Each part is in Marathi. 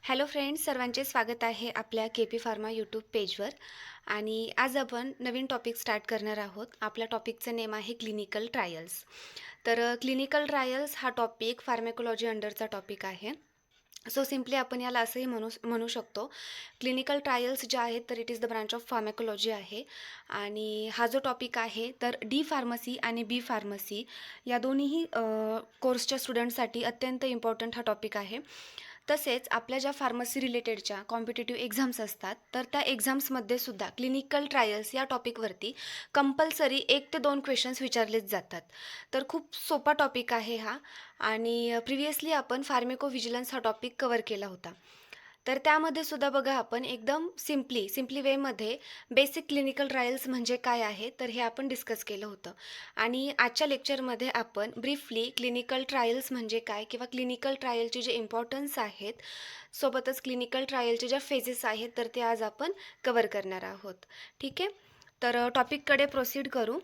हॅलो फ्रेंड्स, सर्वांचे स्वागत आहे आपल्या के पी फार्मा यूट्यूब पेजवर. आणि आज आपण नवीन टॉपिक स्टार्ट करणार आहोत. आपल्या टॉपिकचं नेम आहे क्लिनिकल ट्रायल्स. तर क्लिनिकल ट्रायल्स हा टॉपिक फार्मॅकोलॉजी अंडरचा टॉपिक आहे. सो सिम्पली आपण याला असंही म्हणू शकतो, क्लिनिकल ट्रायल्स जे आहेत तर it is the branch of pharmacology आहे. आणि हा जो टॉपिक आहे तर डी फार्मसी आणि बी फार्मसी या दोन्हीही कोर्सच्या स्टुडंटसाठी अत्यंत इम्पॉर्टंट हा टॉपिक आहे. तसेच आपल्या ज्या फार्मसी रिलेटेडच्या कॉम्पिटेटिव्ह एक्झाम्स असतात तर त्या एक्झाम्समध्ये सुद्धा क्लिनिकल ट्रायल्स या टॉपिकवरती कंपल्सरी 1 ते 2 क्वेश्चन्स विचारलेच जातात. तर खूप सोपा टॉपिक आहे हा. आणि प्रिव्हियसली आपण फार्मेकोव्हिजिलन्स हा टॉपिक कव्हर केला होता. तर त्यामध्ये सुद्धा बघा आपण एकदम सिम्पली वेमध्ये बेसिक क्लिनिकल ट्रायल्स म्हणजे काय आहे तर हे आपण डिस्कस केलं होतं. आणि आजच्या लेक्चरमध्ये आपण ब्रीफली क्लिनिकल ट्रायल्स म्हणजे काय किंवा क्लिनिकल ट्रायलचे जे इम्पॉर्टन्स आहेत, सोबतच क्लिनिकल ट्रायलचे ज्या फेजेस आहेत तर ते आज आपण कव्हर करणार आहोत. ठीक आहे, तर टॉपिककडे प्रोसीड करू.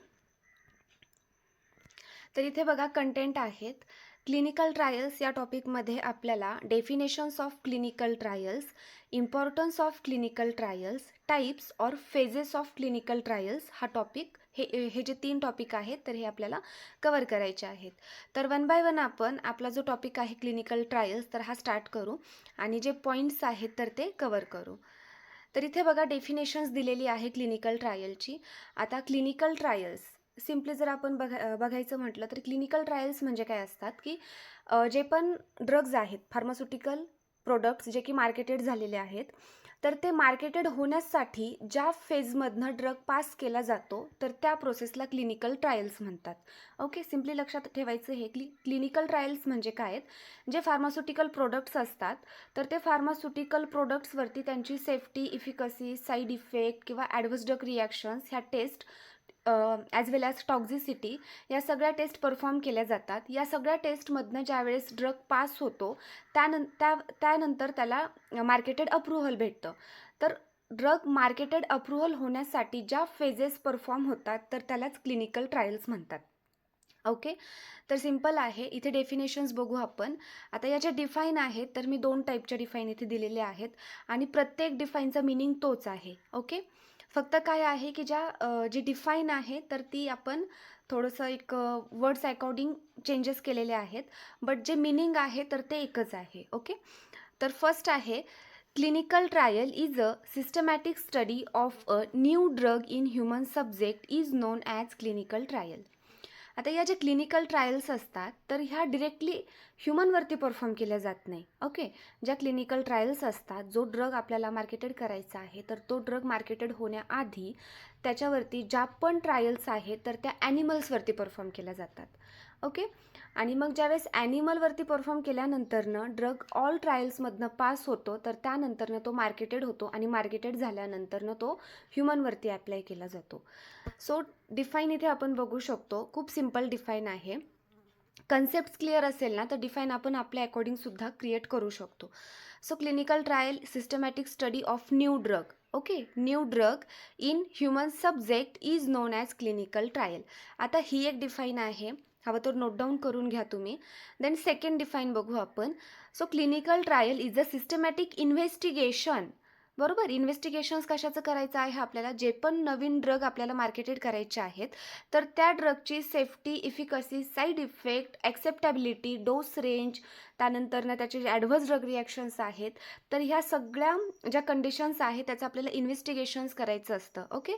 तर इथे बघा कंटेंट आहेत. क्लिनिकल ट्रायल्स या टॉपिकमध्ये आपल्याला definitions of clinical trials, importance of clinical trials, types और फेजेस ऑफ क्लिनिकल ट्रायल्स हा टॉपिक हे जे 3 टॉपिक आहेत तर हे आपल्याला कव्हर करायचे आहेत. तर वन बाय वन आपण आपला जो टॉपिक आहे क्लिनिकल ट्रायल्स तर हा स्टार्ट करू आणि जे पॉईंट्स आहेत तर ते कव्हर करू. तर इथे बघा डेफिनेशन्स दिलेली आहे क्लिनिकल ट्रायलची. आता क्लिनिकल ट्रायल्स सिम्पली जर आपण बघायचं म्हटलं तर क्लिनिकल ट्रायल्स म्हणजे काय असतात की जे पण ड्रग्ज आहेत, फार्मास्युटिकल प्रोडक्ट्स जे की मार्केटेड झालेले आहेत तर ते मार्केटेड होण्यासाठी ज्या फेजमधनं ड्रग पास केला जातो तर त्या प्रोसेसला क्लिनिकल ट्रायल्स म्हणतात. ओके, सिम्पली लक्षात ठेवायचं हे क्लिनिकल ट्रायल्स म्हणजे काय आहेत, जे फार्मास्युटिकल प्रोडक्ट्स असतात तर ते फार्मास्युटिकल प्रोडक्ट्सवरती त्यांची सेफ्टी, इफिकसी, साईड इफेक्ट किंवा ॲडव्हर्स ड्रग रिॲक्शन्स ह्या टेस्ट ॲज वेल ॲज टॉक्झिसिटी या सगळ्या टेस्ट परफॉर्म केल्या जातात. या सगळ्या टेस्टमधनं ज्यावेळेस ड्रग पास होतो त्यानंतर त्याला मार्केटेड अप्रुव्हल भेटतं. तर ड्रग मार्केटेड अप्रुव्हल होण्यासाठी ज्या फेजेस परफॉर्म होतात तर त्यालाच क्लिनिकल ट्रायल्स म्हणतात. ओके, तर सिम्पल आहे. इथे डेफिनेशन्स बघू आपण. आता याच्या डिफाईन आहेत तर मी 2 टाईपच्या डिफाईन इथे दिलेल्या आहेत आणि प्रत्येक डिफाईनचा मिनिंग तोच आहे. ओके, फक्त काय आहे की जी डिफाईन आहे तर ती आपण थोडंसं एक वर्ड्स अकॉर्डिंग चेंजेस केलेले आहेत, बट जे मिनिंग आहे तर ते एकच आहे. ओके, तर फर्स्ट आहे clinical trial is a systematic study of a new drug in human subject is non as clinical trial. आता या ज्या क्लिनिकल ट्रायल्स असतात तर ह्या डिरेक्टली ह्युमनवरती परफॉर्म केल्या जात नाही. ओके, ज्या क्लिनिकल ट्रायल्स असतात, जो ड्रग आपल्याला मार्केटेड करायचा आहे तर तो ड्रग मार्केटेड होण्याआधी त्याच्यावरती ज्या पण ट्रायल्स आहेत तर त्या ॲनिमल्सवरती परफॉर्म केल्या जातात. ओके, आणि मग ज्यावेळेस ॲनिमलवरती परफॉर्म केल्यानंतरनं ड्रग ऑल ट्रायल्समधनं पास होतो तर त्यानंतरनं तो मार्केटेड होतो आणि मार्केटेड झाल्यानंतरनं तो ह्युमनवरती ॲप्लाय केला जातो. सो डिफाईन इथे आपण बघू शकतो, खूप सिम्पल डिफाईन आहे. कन्सेप्ट क्लिअर असेल ना तर डिफाईन आपण आपल्या अकॉर्डिंगसुद्धा क्रिएट करू शकतो. So clinical trial systematic study of new drug. Okay, new drug in human subject is non as clinical trial. आता ही एक डिफाईन आहे, हवं तर नोट डाऊन करून घ्या तुम्ही. देन सेकंड डिफाईन बघू आपण. So clinical trial is a systematic investigation. बरोबर, इन्व्हेस्टिगेशन्स कशाचं करायचं आहे आपल्याला, जे पण नवीन ड्रग आपल्याला मार्केटेड करायचे आहेत तर त्या ड्रगची safety, efficacy, side effect, acceptability, dose range, त्यानंतरनं त्याचे जे ॲडव्हर्स ड्रग रिॲक्शन्स आहेत तर ह्या सगळ्या ज्या कंडिशन्स आहेत त्याचं आपल्याला इन्व्हेस्टिगेशन्स करायचं असतं. Okay,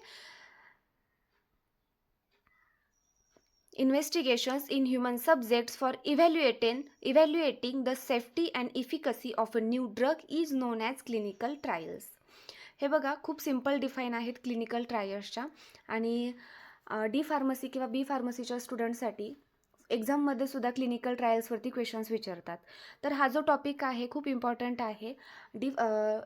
investigations in human subjects for evaluating the safety and efficacy of a new drug is known as clinical trials. हे बघा खूप सिम्पल डिफाईन आहेत क्लिनिकल ट्रायल्सच्या. आणि डी फार्मसी किंवा बी फार्मसीच्या स्टुडंटसाठी एक्झाममध्ये सुद्धा क्लिनिकल ट्रायल्सवरती क्वेश्चन्स विचारतात. तर हा जो टॉपिक आहे खूप इम्पॉर्टंट आहे.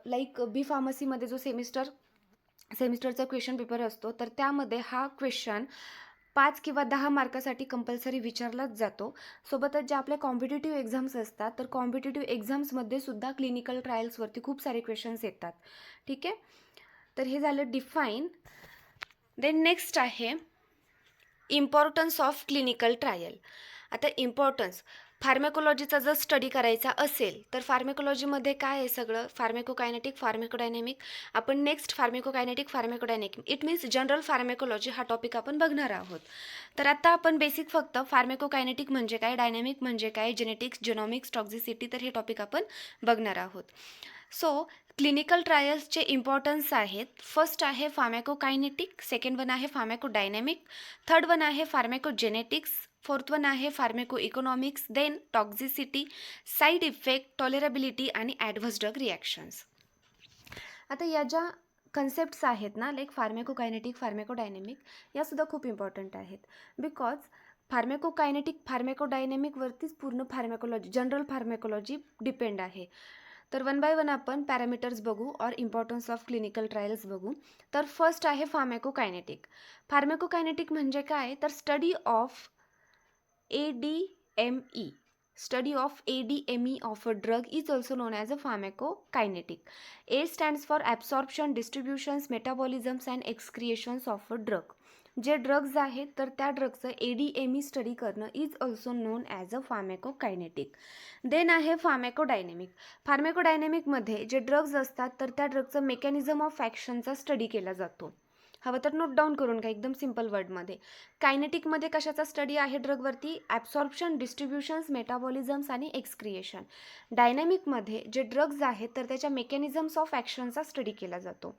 लाईक बी फार्मसीमध्ये जो सेमिस्टरचा क्वेश्चन पेपर असतो तर त्यामध्ये हा क्वेश्चन 5 किंवा 10 मार्कासाठी कंपल्सरी विचारलाच जातो. सोबतच ज्या आपल्या कॉम्पिटिटिव्ह एक्झाम्स असतात तर कॉम्पिटिटिव्ह एक्झाम्समध्ये सुद्धा क्लिनिकल ट्रायल्सवरती खूप सारे क्वेश्चन्स येतात. ठीक आहे, तर हे झालं डिफाईन. देन नेक्स्ट आहे इम्पॉर्टन्स ऑफ क्लिनिकल ट्रायल. आता इम्पॉर्टन्स फार्मॅकोलॉजीचा जर स्टडी करायचा असेल तर फार्मॅकोलॉजीमध्ये काय आहे सगळं, फार्मॅकोकायनेटिक, फार्मॅकोडायनॅमिक. आपण next pharmacokinetic, pharmacodynamic, it means general pharmacology हा टॉपिक आपण बघणार आहोत. तर आता आपण बेसिक फक्त फार्मॅकोकायनेटिक म्हणजे काय, डायनॅमिक म्हणजे काय, जेनेटिक्स, जिनॉमिक्स, टॉक्झिसिटी, तर हे टॉपिक आपण बघणार आहोत. सो क्लिनिकल ट्रायल्सचे इम्पॉर्टन्स आहेत. फर्स्ट आहे फार्मॅकोकायनेटिक, सेकंड वन आहे फार्मॅकोडायनॅमिक, थर्ड वन आहे फार्मॅकोजेनेटिक्स, फोर्थ वन आहे pharmacoeconomics, then toxicity, side effect, tolerability आणि ॲडव्हर्स ड्रग रिॲक्शन्स. आता या ज्या कन्सेप्ट्स आहेत ना, लाईक फार्मॅकोकायनेटिक, फार्मॅकोडायनॅमिक, यासुद्धा खूप इम्पॉर्टंट आहेत. बिकॉज फार्मॅकोकायनेटिक, फार्मॅकोडायनॅमिकवरतीच पूर्ण फार्मॅकोलॉजी, जनरल फार्मॅकोलॉजी डिपेंड आहे. तर वन बाय वन आपण पॅरामीटर्स बघू और इम्पॉर्टन्स ऑफ क्लिनिकल ट्रायल्स बघू. तर फर्स्ट आहे फार्मॅकोकायनेटिक. फार्मॅकोकायनेटिक म्हणजे काय, तर study of ADME. Study of ADME of a drug is also known as a pharmacokinetic. A stands for absorption, distributions, metabolisms and excretions of a drug. जे ड्रग्ज आहेत तर त्या ड्रगचं ADME स्टडी करणं is also known as a pharmacokinetic. Then आहे फार्मॅकोडायनॅमिक. फार्मॅकोडायनॅमिकमध्ये जे ड्रग्ज असतात तर त्या ड्रगचं मेकॅनिझम ऑफ ॲक्शनचा स्टडी केला जातो. हवं तर नोट डाऊन करून घ्या एकदम सिम्पल वर्डमध्ये. कायनेटिकमध्ये कशाचा स्टडी आहे ड्रगवरती, ॲब्सॉर्प्शन, डिस्ट्रीब्युशन्स, मेटाबॉलिझम्स आणि एक्सक्रिएशन. डायनॅमिकमध्ये जे ड्रग्ज आहेत तर त्याच्या मेकॅनिझम्स ऑफ ॲक्शनचा स्टडी केला जातो.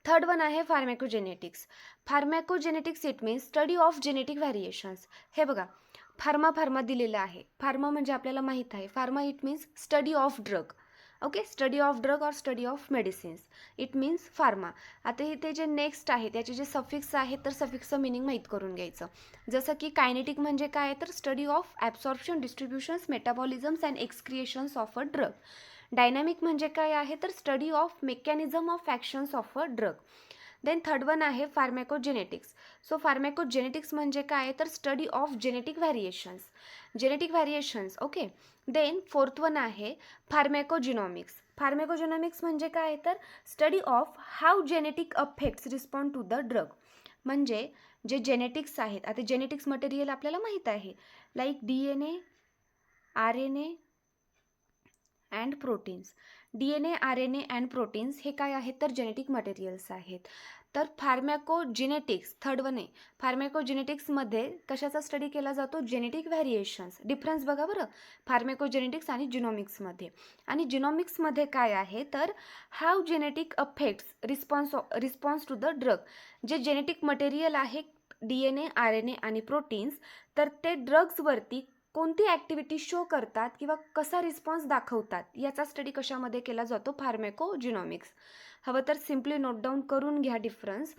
थर्ड वन आहे pharmacogenetics. Pharmacogenetics it means study of genetic variations. हे बघा, फार्मा दिलेलं आहे. फार्मा म्हणजे आपल्याला माहीत आहे, pharma it means study of drug. Okay, study of drug और study of medicines, it means pharma. आता इथे जे नेक्स्ट आहे त्याचे जे सफिक्स आहेत तर सफिक्सचं मिनिंग माहीत करून घ्यायचं. जसं की कायनेटिक म्हणजे काय, तर study of absorption, distributions, metabolisms and excretions of a drug. Dynamic म्हणजे काय आहे, तर study of mechanism of actions of a drug. Then third one आहे फार्मॅकोजेनेटिक्स. सो फार्मॅकोजेनेटिक्स म्हणजे काय, तर study of genetic variations. Okay. Then fourth one आहे फार्मॅकोजिनॉमिक्स. फार्मॅकोजिनॉमिक्स म्हणजे काय, तर study of how genetic affects respond to the drug. म्हणजे जे जेनेटिक्स आहेत, आता जेनेटिक्स मटेरियल आपल्याला माहीत आहे, like DNA, RNA and proteins. DNA, RNA and proteins हे काय आहेत, तर जेनेटिक मटेरियल्स आहेत. तर फार्मॅकोजेनेटिक्स थर्ड वन आहे. फार्मॅकोजेनेटिक्समध्ये कशाचा स्टडी केला जातो, जेनेटिक व्हॅरिएशन्स. डिफरन्स बघा बरं फार्मॅकोजेनेटिक्स आणि जिनॉमिक्समध्ये. आणि जिनॉमिक्समध्ये काय आहे, तर how genetic affects response to the drug. जे जेनेटिक मटेरियल आहे DNA, RNA आणि प्रोटीन्स, तर ते ड्रग्सवरती कोणती ॲक्टिव्हिटी शो करतात किंवा कसा रिस्पॉन्स दाखवतात याचा स्टडी कशामध्ये केला जातो, फार्मॅकोजिनॉमिक्स. हवं तर सिम्पली नोट डाऊन करून घ्या डिफरन्स.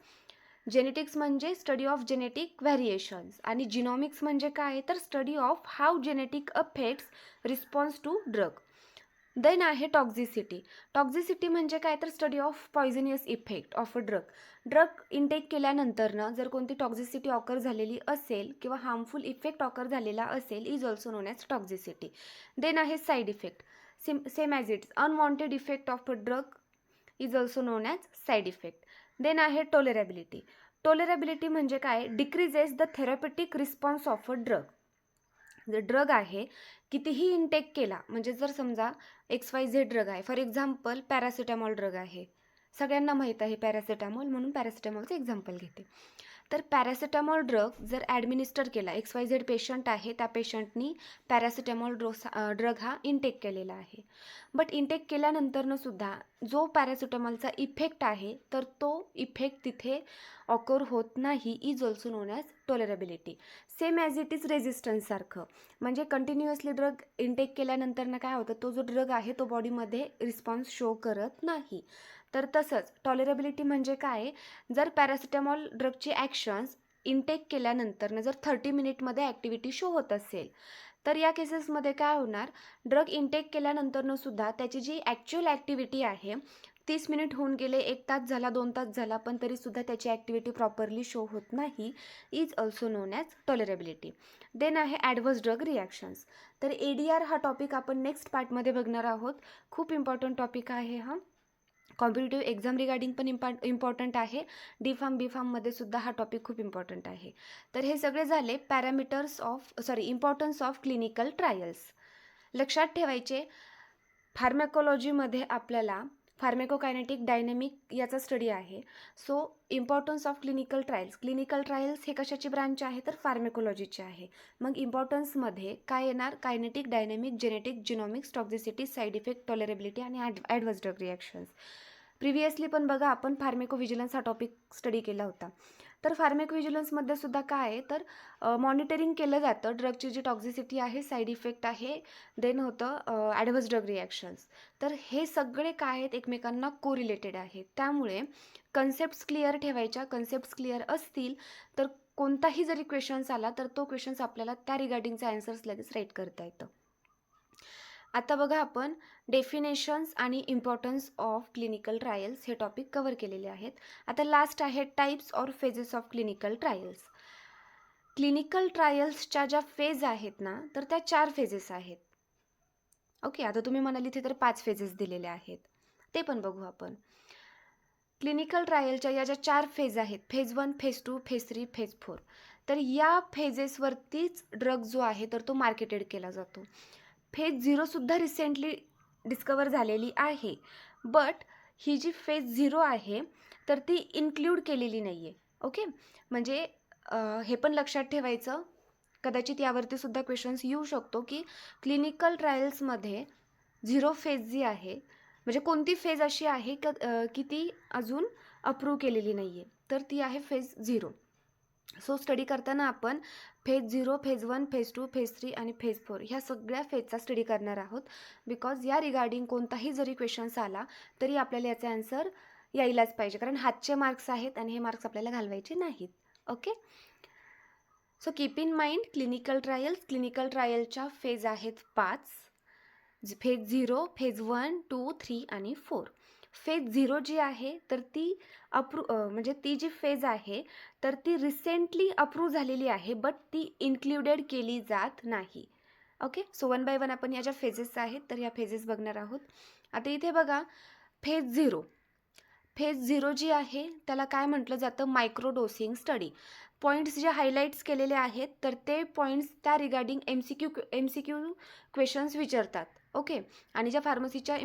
जेनेटिक्स म्हणजे स्टडी ऑफ जेनेटिक व्हॅरिएशन्स आणि जिनॉमिक्स म्हणजे काय, तर study of how genetic affects response to drug. Then आहे टॉक्झिसिटी. टॉक्झिसिटी म्हणजे काय, तर study of poisonous effect of a drug. Drug intake केल्यानंतरनं जर कोणती टॉक्झिसिटी ऑकर झालेली असेल किंवा हार्मफुल इफेक्ट ऑकर झालेला असेल is also known as toxicity. Then आहे side effect. Same as it's unwanted effect of a drug is also known as side effect. Then आहे टॉलरेबिलिटी. टॉलरेबिलिटी म्हणजे काय, decreases the therapeutic response of a drug. जर ड्रग आहे कितीही इनटेक केला, म्हणजे जर समजा XYZ ड्रग आहे, फॉर एक्झाम्पल पॅरासिटामॉल ड्रग आहे, सगळ्यांना माहीत आहे पॅरासिटामॉल, म्हणून पॅरासिटामॉलचं एक्झाम्पल घेते. तर पॅरासिटामॉल ड्रग जर ॲडमिनिस्टर केला, XYZ पेशंट आहे, त्या पेशंटनी पॅरासिटामॉल ड्रग हा इनटेक केलेला आहे. बट इनटेक केल्यानंतरनं सुद्धा जो पॅरासिटामॉलचा इफेक्ट आहे तर तो इफेक्ट तिथे ऑकर होत नाही, is also known as tolerability. Same as it is रेझिस्टन्ससारखं, म्हणजे कंटिन्युअसली ड्रग इनटेक केल्यानंतरनं काय होतं, तो जो ड्रग आहे तो बॉडीमध्ये रिस्पॉन्स शो करत नाही. तर तसंच टॉलरेबिलिटी म्हणजे काय, जर पॅरासिटामॉल ड्रगची ॲक्शन्स इनटेक केल्यानंतरनं जर 30 मिनिटमध्ये ॲक्टिव्हिटी शो होत असेल तर या केसेसमध्ये काय होणार, ड्रग इनटेक केल्यानंतरनं सुद्धा त्याची जी ॲक्च्युअल ॲक्टिव्हिटी आहे 30 मिनिट होऊन गेले, 1 तास झाला, 2 तास झाला, पण तरीसुद्धा त्याची ॲक्टिव्हिटी प्रॉपरली शो होत नाही, is also known as tolerability. Then आहे ॲडव्हर्स ड्रग रिॲक्शन्स. तर ADR हा टॉपिक आपण नेक्स्ट पार्टमध्ये बघणार आहोत. खूप इम्पॉर्टंट टॉपिक आहे हा. कॉम्पिटिटिव्ह एक्झाम रिगार्डिंग पण इम्पॉर्टंट आहे. डी फार्म बी फार्ममध्ये सुद्धा हा टॉपिक खूप इम्पॉर्टंट आहे. तर हे सगळे झाले इम्पॉर्टन्स ऑफ क्लिनिकल ट्रायल्स. लक्षात ठेवायचे, फार्मॅकोलॉजीमध्ये आपल्याला फार्मॅकोकायनेटिक डायनॅमिक याचा स्टडी आहे. So importance of clinical trials हे कशाची ब्रांच आहे तर फार्मॅकोलॉजीचे आहे. मग इम्पॉर्टन्समध्ये काय येणार, kinetic, dynamic, genetic, genomics, toxicity, side effect, tolerability आणि ॲडव्हर्स ड्रग रिॲक्शन्स. प्रिव्हियसली पण बघा आपण फार्मॅकोव्हिजिलन्स हा टॉपिक स्टडी केला होता. तर फार्मॅकोव्हिजिलन्समध्ये सुद्धा काय आहे तर मॉनिटरिंग केलं जातं ड्रगची जी टॉक्झिसिटी आहे, साईड इफेक्ट आहे, देन होतं ॲडव्हर्स ड्रग रिॲक्शन्स. तर हे सगळे काय आहेत एकमेकांना कोरिलेटेड आहेत. त्यामुळे कन्सेप्ट्स क्लिअर ठेवायच्या. कन्सेप्ट्स क्लिअर असतील तर कोणताही जरी क्वेश्चन्स आला तर तो क्वेश्चन्स आपल्याला त्या रिगार्डिंगचा आन्सर्स लगेच राईट करता येतं. आता बघा आपण डेफिनेशन्स आणि इम्पॉर्टन्स ऑफ क्लिनिकल ट्रायल्स हे टॉपिक कव्हर केलेले आहेत. आता लास्ट आहे types or phases of clinical trials. Clinical ट्रायल्सच्या ज्या फेज आहेत ना तर त्या 4 फेजेस आहेत. ओके, आता तुम्ही म्हणाल इथे तर 5 फेजेस दिलेले आहेत, ते पण बघू आपण. क्लिनिकल ट्रायलच्या या ज्या 4 फेज आहेत, फेज 1, फेज 2, फेज 3, फेज 4, तर या फेजेसवरतीच ड्रग जो आहे तर तो मार्केटेड केला जातो. फेज 0 सुद्धा रिसेंटली डिस्कवर झालेली आहे, बट ही जी फेज 0 आहे तर ती इन्क्ल्यूड केलेली नाही आहे. ओके, म्हणजे हे पण लक्षात ठेवायचं, कदाचित यावरती सुद्धा क्वेश्चन्स येऊ शकतो की क्लिनिकल ट्रायल्समध्ये 0 फेज जी आहे म्हणजे कोणती फेज अशी आहे की ती अजून अप्रूव्ह केलेली नाही आहे, तर ती आहे फेज 0. सो स्टडी करताना आपण फेज 0, फेज 1, फेज 2, फेज 3 आणि फेज 4 ह्या सगळ्या फेजचा स्टडी करणार आहोत. बिकॉज या रिगार्डिंग कोणताही जरी क्वेश्चन्स आला तरी आपल्याला याचे आन्सर यायलाच पाहिजे, कारण हातचे मार्क्स आहेत आणि हे मार्क्स आपल्याला घालवायचे नाहीत. Okay, so keep in mind clinical ट्रायलच्या फेज आहेत 5. फेज 0, फेज 1, 2, 3 आणि 4. फेज 0 जी आहे तर ती म्हणजे ती जी फेज आहे तर ती रिसेंटली अप्रूव्ह झालेली आहे, बट ती इन्क्ल्युडेड केली जात नाही. ओके, सो 1 बाय 1 आपण या ज्या फेजेस आहेत तर या फेजेस बघणार आहोत. आता इथे बघा फेज 0 जी आहे त्याला काय म्हटलं जातं, मायक्रोडोसिंग स्टडी. पॉईंट्स जे हायलाईट्स केलेले आहेत तर ते पॉईंट्स त्या रिगार्डिंग MCQ क्वेश्चन्स विचारतात. ओके, आणि ज्या फार्मसीच्या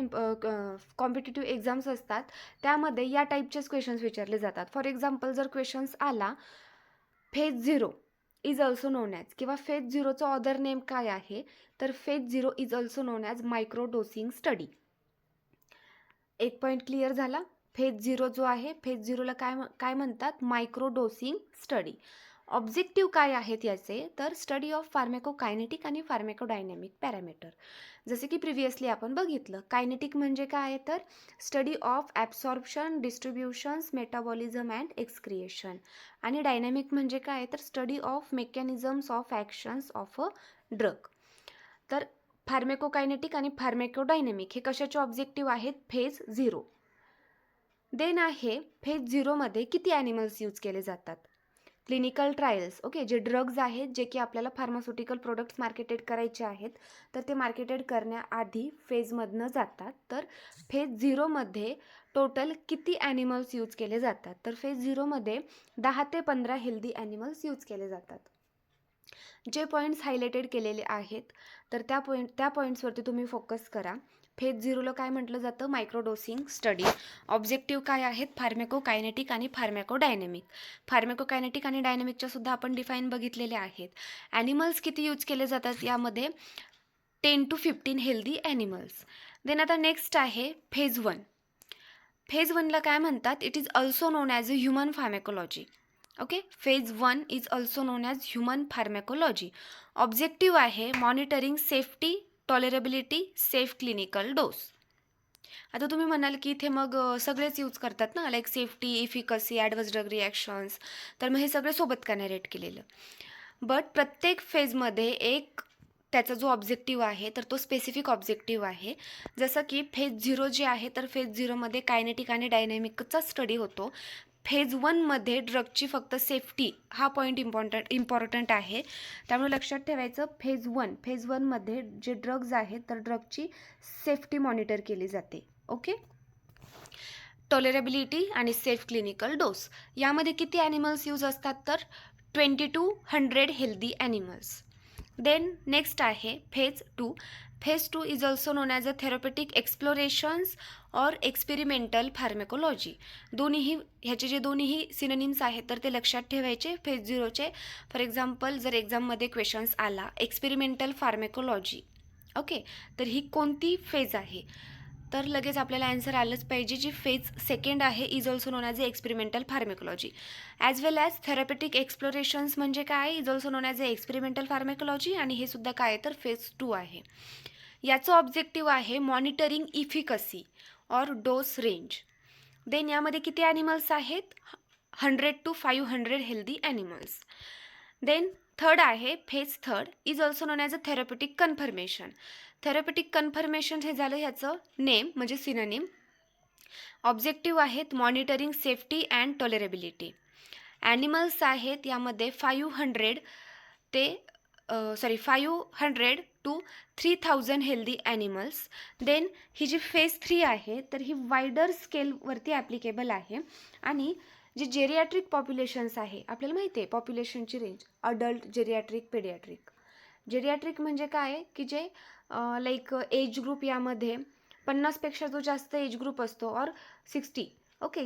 कॉम्पिटिटिव्ह एक्झाम्स असतात त्यामध्ये या टाईपचेच क्वेश्चन्स विचारले जातात. फॉर एक्झाम्पल जर क्वेश्चन्स आला phase 0 is also known as, किंवा फेज 0चं अदर नेम काय आहे तर phase 0 is also known as microdosing study. एक पॉईंट क्लिअर झाला. फेज 0 जो आहे, फेज 0ला काय म्हणतात, मायक्रोडोसिंग स्टडी. ऑब्जेक्टिव्ह काय आहेत याचे तर स्टडी ऑफ फार्मॅकोकायनेटिक आणि फार्मॅकोडायनॅमिक पॅरामीटर. जसे की प्रिव्हियसली आपण बघितलं, कायनेटिक म्हणजे काय आहे तर study of absorption, distributions, metabolism and excretion. आणि डायनॅमिक म्हणजे काय तर study of mechanisms of actions of a drug. तर फार्मॅकोकायनेटिक आणि फार्मॅकोडायनॅमिक हे कशाचे ऑब्जेक्टिव्ह आहेत, फेज 0. देन आहे फेज 0मध्ये किती ॲनिमल्स यूज केले जातात. क्लिनिकल ट्रायल्स, ओके, जे ड्रग्ज आहेत जे की आपल्याला फार्मास्युटिकल प्रोडक्ट्स मार्केटेड करायचे आहेत तर ते मार्केटेड करण्याआधी फेजमधनं जातात. तर फेज 0मध्ये टोटल किती ॲनिमल्स यूज केले जातात तर फेज 0मध्ये 10 ते 15 हेल्दी ॲनिमल्स यूज केले जातात. जे पॉईंट्स हायलाइटेड केलेले आहेत तर त्या पॉईंट्सवरती तुम्ही फोकस करा. फेज 0ला काय म्हटलं जातं, मायक्रोडोसिंग स्टडी. ऑब्जेक्टिव्ह काय आहेत, फार्मॅकोकायनेटिक आणि फार्मॅकोडायनॅमिक. फार्मॅकोकायनेटिक आणि डायनॅमिकच्या सुद्धा आपण डिफाईन बघितलेले आहेत. ॲनिमल्स किती यूज केले जातात यामध्ये 10 to 15 हेल्दी ॲनिमल्स. देन आता नेक्स्ट आहे फेज 1. फेज 1ला काय म्हणतात, it is also known as a human pharmacology. Okay, phase 1 is also known as human pharmacology. Objective आहे monitoring safety, tolerability, safe clinical dose. आता तुम्ही म्हणाल की इथे मग सगळेच यूज करतात ना, like safety, efficacy, adverse drug reactions, तर मग हे सगळे सोबत का नरेट केलेलं. बट प्रत्येक फेजमध्ये एक त्याचा जो ऑब्जेक्टिव्ह आहे तर तो स्पेसिफिक ऑब्जेक्टिव्ह आहे. जसं की फेज 0 जे आहे तर फेज 0मध्ये कायनेटिक आणि डायनॅमिकचा स्टडी होतो. फेज 1मध्ये ड्रगची फक्त सेफ्टी हा पॉईंट इम्पॉर्टंट आहे. त्यामुळे लक्षात ठेवायचं, फेज 1मध्ये जे ड्रग्ज आहेत तर ड्रगची सेफ्टी मॉनिटर केली जाते. ओके, टॉलरेबिलिटी आणि सेफ क्लिनिकल डोस. यामध्ये किती ॲनिमल्स यूज असतात तर 20 to 100 healthy animals. Then next आहे phase 2. Phase 2 is also known as a therapeutic explorations और एक्सपेरिमेंटल फार्मेकोलॉजी. दोन्हीही ह्याचे जे दोन्हीही सिनोनिम्स आहेत तर ते लक्षात ठेवायचे फेज 0चे. फॉर एक्झाम्पल जर एक्झाममध्ये क्वेश्चन्स आला एक्सपेरिमेंटल फार्मेकोलॉजी, ओके, तर ही कोणती फेज आहे तर लगेच आपल्याला आन्सर आलंच पाहिजे. जी फेज 2 आहे is also known as a experimental pharmacology. As well as therapeutic explorations म्हणजे काय, is also known as a experimental pharmacology, आणि हे सुद्धा काय आहे तर फेज 2 आहे. याचं ऑब्जेक्टिव्ह आहे मॉनिटरिंग इफिकसी और डोस रेंज. देन यामध्ये किती ॲनिमल्स आहेत 100 to 500 healthy animals. Then third आहे phase 3 is also known as a therapeutic confirmation. Therapeutic confirmation हे झालं ह्याचं नेम म्हणजे सिनोनिम. ऑब्जेक्टिव्ह आहेत monitoring safety and tolerability. Animals आहेत यामध्ये 500 to 3000 हेल्दी ॲनिमल्स. देन ही जी फेज 3 आहे तर ही वायडर स्केलवरती ॲप्लिकेबल आहे. आणि जे जेरियाट्रिक पॉप्युलेशन्स आहे आपल्याला माहिती आहे पॉप्युलेशनची range adult, geriatric, paediatric. Geriatric म्हणजे काय की जे लाईक एज ग्रुप यामध्ये 50पेक्षा जो जास्त एज ग्रुप असतो और 60, ओके,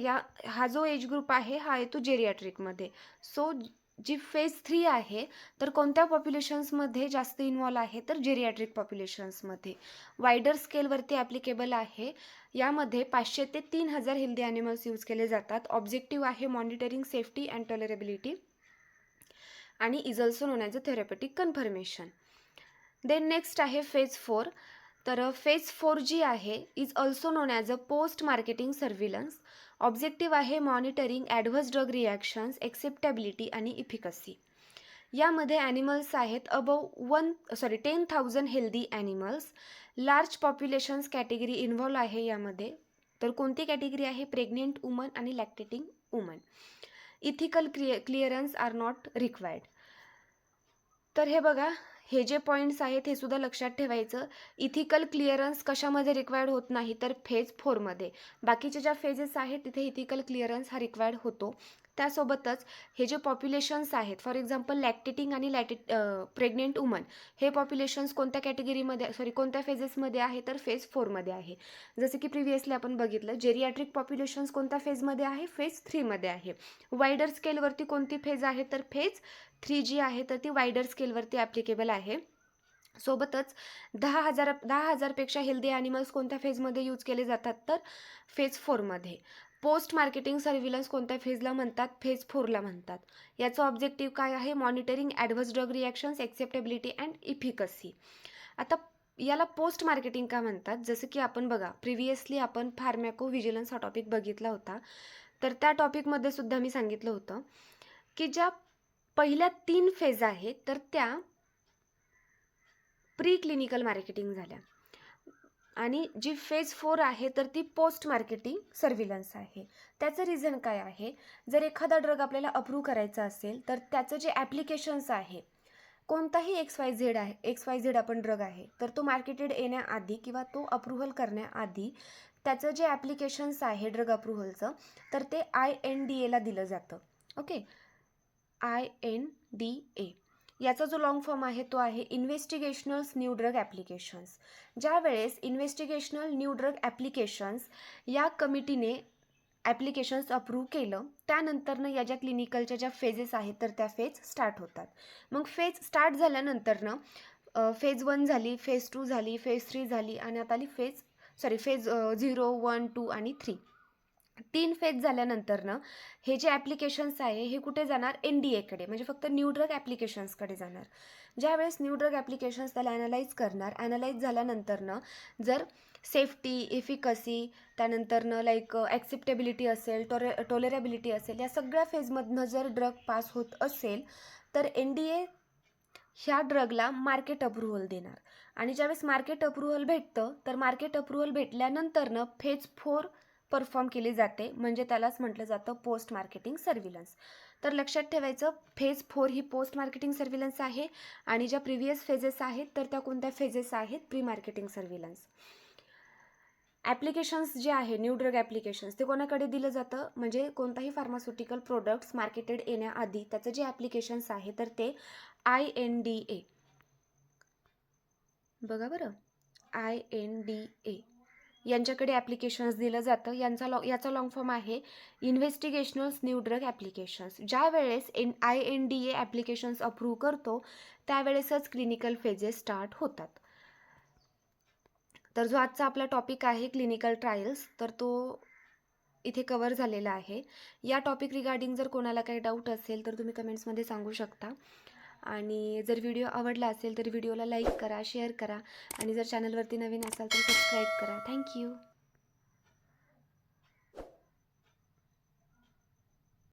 हा जो एज ग्रुप आहे हा येतो जेरियाट्रिकमध्ये. सो जी फेज 3 आहे तर कोणत्या पॉप्युलेशन्समध्ये जास्त इन्व्हॉल्व आहे तर जेरियाट्रिक पॉप्युलेशन्समध्ये. वायडर स्केलवरती ॲप्लिकेबल आहे. यामध्ये 500 ते 3000 हेल्दी ॲनिमल्स यूज केले जातात. ऑब्जेक्टिव्ह आहे मॉनिटरिंग सेफ्टी अँड टॉलरेबिलिटी आणि is also known as a therapeutic confirmation. Then next आहे फेज 4. तर फेज 4 जी आहे is also known as a post marketing surveillance. Objective आहे monitoring adverse drug reactions, acceptability आणि इफिकसी. यामध्ये ॲनिमल्स आहेत above 10,000 healthy animals. Large populations category involve आहे यामध्ये. तर कोणती कॅटेगरी आहे, प्रेग्नेंट वुमन आणि lactating woman. Ethical clearance are not required. तर हे बघा हे जे पॉईंट्स आहेत हे सुद्धा लक्षात ठेवायचं. इथिकल क्लिअरन्स कशामध्ये रिक्वायर्ड होत नाही तर फेज 4मध्ये. बाकीचे ज्या फेजेस आहेत तिथे इथिकल क्लिअरन्स हा रिक्वायर्ड होतो. त्यासोबतच हे जे पॉप्युलेशन्स आहेत फॉर एक्झाम्पल लॅक्टेटिंग आणि प्रेग्नेंट वुमन हे पॉप्युलेशन्स कोणत्या कॅटेगरीमध्ये कोणत्या फेजेसमध्ये आहे तर फेज 4मध्ये आहे. जसं की प्रिव्हियसली आपण बघितलं जेरियाट्रिक पॉप्युलेशन्स कोणत्या फेजमध्ये आहे फेज 3मध्ये आहे. वायडर स्केलवरती कोणती फेज आहे तर फेज 3 जी आहे तर ती वायडर स्केलवरती ॲप्लिकेबल आहे. सोबतच 10,000पेक्षा हेल्दी ॲनिमल्स कोणत्या फेजमध्ये यूज केले जातात तर फेज 4मध्ये. पोस्ट मार्केटिंग सर्व्हिलन्स कोणत्या फेजला म्हणतात फेज 4ला म्हणतात. याचं ऑब्जेक्टिव्ह काय आहे monitoring adverse drug reactions, acceptability and efficacy. आता याला पोस्ट मार्केटिंग का म्हणतात, जसं की आपण बघा प्रिव्हियसली आपण फार्मॅको व्हिजिलन्स हा टॉपिक बघितला होता. तर त्या टॉपिकमध्ये सुद्धा मी सांगितलं होतं की ज्या पहिल्या 3 फेज आहेत तर त्या प्री क्लिनिकल मार्केटिंग झाल्या आणि जी फेज 4 आहे तर ती पोस्ट मार्केटिंग सर्व्हिलन्स आहे. त्याचं रिझन काय आहे, जर एखादा ड्रग आपल्याला अप्रूव्ह करायचा असेल तर त्याचं जे ॲप्लिकेशन्स आहे कोणताही XYZ आपण ड्रग आहे तर तो मार्केटेड येण्याआधी किंवा तो अप्रूव्हल करण्याआधी त्याचं जे ॲप्लिकेशन्स आहे ड्रग अप्रूव्हलचं तर ते INDAला दिलं जातं. ओके, INDA याचा जो लॉंग फॉर्म आहे तो आहे इन्व्हेस्टिगेशनल्स न्यू ड्रग ॲप्लिकेशन्स. ज्यावेळेस इन्व्हेस्टिगेशनल न्यू ड्रग ॲप्लिकेशन्स या कमिटीने ॲप्लिकेशन्स अप्रूव्ह केलं त्यानंतरनं या ज्या क्लिनिकलच्या ज्या फेजेस आहेत तर त्या फेज स्टार्ट होतात. मग फेज स्टार्ट झाल्यानंतरनं फेज 1 झाली, फेज 2 झाली, फेज 3 झाली आणि आता आली फेज 0, 1, 2 आणि 3. 3 फेज झाल्यानंतरनं हे जे ॲप्लिकेशन्स आहे हे कुठे जाणार NDAकडे म्हणजे फक्त न्यू ड्रग ॲप्लिकेशन्सकडे जाणार. ज्यावेळेस न्यू ड्रग ॲप्लिकेशन्स त्याला ॲनालाइज करणार. ॲनालाइज झाल्यानंतरनं जर सेफ्टी, इफिकसी, त्यानंतरनं लाईक ॲक्सेप्टेबिलिटी असेल, टॉलरेबिलिटी असेल, या सगळ्या फेजमधनं जर ड्रग पास होत असेल तर NDA ह्या ड्रगला मार्केट अप्रूव्हल देणार. आणि ज्यावेळेस मार्केट अप्रूव्हल भेटतं तर मार्केट अप्रूव्हल भेटल्यानंतरनं फेज 4 परफॉर्म केली जाते म्हणजे त्यालाच म्हटलं जातं पोस्ट मार्केटिंग सर्व्हिलन्स. तर लक्षात ठेवायचं फेज 4 ही पोस्ट मार्केटिंग सर्व्हिलन्स आहे आणि ज्या प्रिव्हियस फेजेस आहेत तर त्या कोणत्या फेजेस आहेत प्री मार्केटिंग सर्व्हिलन्स. ॲप्लिकेशन्स जे आहे न्यू ड्रग ॲप्लिकेशन्स ते कोणाकडे दिलं जातं, म्हणजे कोणताही फार्मास्युटिकल प्रोडक्ट्स मार्केटेड येण्याआधी त्याचं जे ॲप्लिकेशन्स आहे तर ते INDA, बघा बरं, INDA यांच्याकडे ॲप्लिकेशन्स दिलं जातं. याचा लॉंग फॉर्म आहे इन्व्हेस्टिगेशनल्स न्यू ड्रग ॲप्लिकेशन्स. ज्या वेळेस INDA ॲप्लिकेशन्स अप्रूव्ह करतो त्यावेळेसच क्लिनिकल फेजेस स्टार्ट होतात. तर जो आजचा आपला टॉपिक आहे क्लिनिकल ट्रायल्स, तर तो इथे कवर झालेला आहे. या टॉपिक रिगार्डिंग जर कोणाला काही डाऊट असेल तर तुम्ही कमेंट्समध्ये सांगू शकता. आणि जर व्हिडिओ आवडला असेल तर व्हिडिओला लाईक करा, शेअर करा आणि जर चॅनलवरती नवीन असाल तर सबस्क्राईब करा. थँक्यू.